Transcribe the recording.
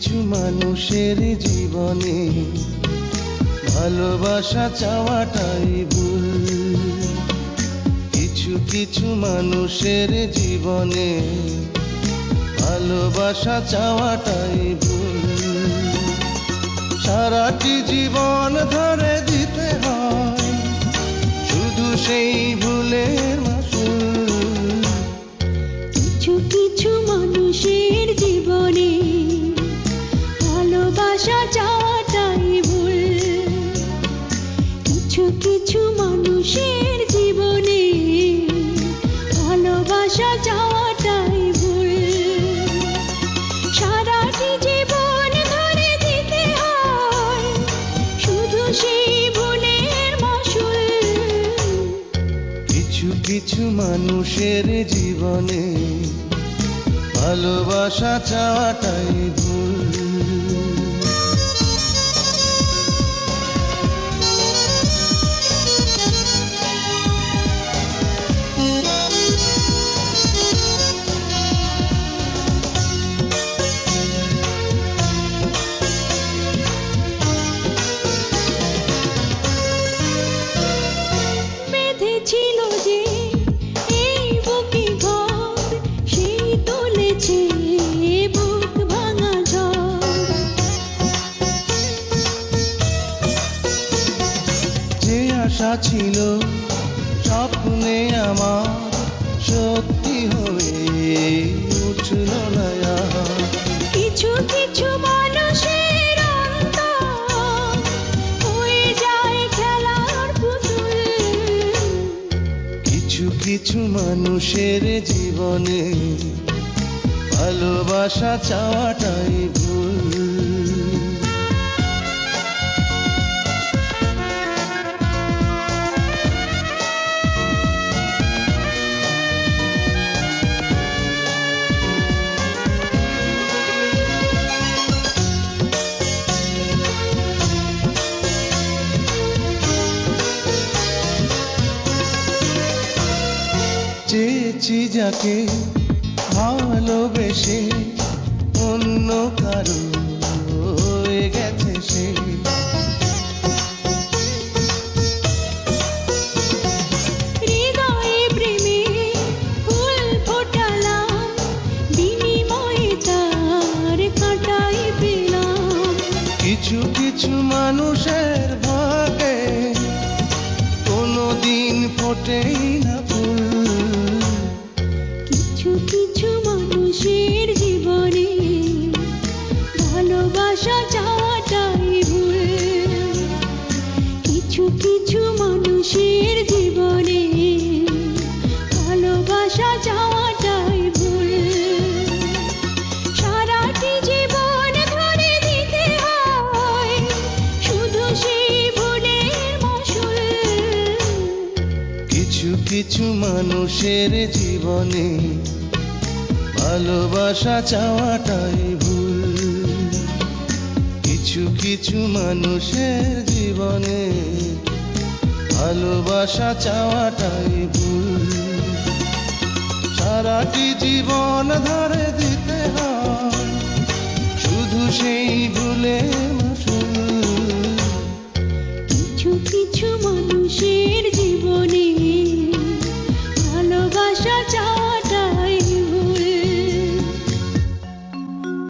কিছু মানুষের জীবনে ভালোবাসা চাওয়াটাই ভুল। কিছু কিছু মানুষের জীবনে ভালোবাসা চাওয়াটাই ভুল। সারাটি জীবন ধরে দিতে হয় শুধু সেই ভুলের মাসুল। কিছু কিছু মানুষের জীবনে ভালোবাসা চাওয়াটাই ভুল। কিছু কিছু মানুষের জীবনে ভালোবাসা চাওয়াটাই ভুল। সারাটি জীবন ধরে দিতে হয় শুধু সেই ভুলের মাসুল। কিছু কিছু মানুষের জীবনে ভালোবাসা চাওয়াটাই ভুল। বেঁধেছিল যে এই বুকে ঘর, সেই তুলেছে বুক ভাঙা ঝড়। যে আশা ছিল স্বপ্নে আমার সত্যি হয়ে উঠল না আর। কিছু কিছু মানুষের অন্তর হয়ে যায় খেলার পুতুল। কিছু কিছু মানুষের জীবনে ভালোবাসা চাওয়াটাই ভুল। চেয়েছি যাকে ভালোবেসে অন্য কারো হয়ে গেছে সে। হৃদয়ে প্রেমে ফুল ফোটালাম, বিনিময়ে তার কাঁটাই পেলাম। কিছু কিছু মানুষের ভাগে কোনোদিন ফোটেই না ফুল। কিছু কিছু মানুষের জীবনে ভালোবাসা চাওয়াটাই ভুল। কিছু কিছু মানুষের জীবনে ভালোবাসা চাওয়াটাই ভুল। সারাটি জীবন ধরে দিতে হয় শুধু সেই ভুলের মাসুল। কিছু কিছু মানুষের জীবনে ভালোবাসা চাওয়াটাই ভুল। কিছু কিছু মানুষের জীবনে ভালোবাসা চাওয়াটাই ভুল। সারাটি জীবন ধরে দিতে হয় শুধু সেই ভুলের মাসুল। কিছু কিছু মানুষের জীবনে ভালোবাসা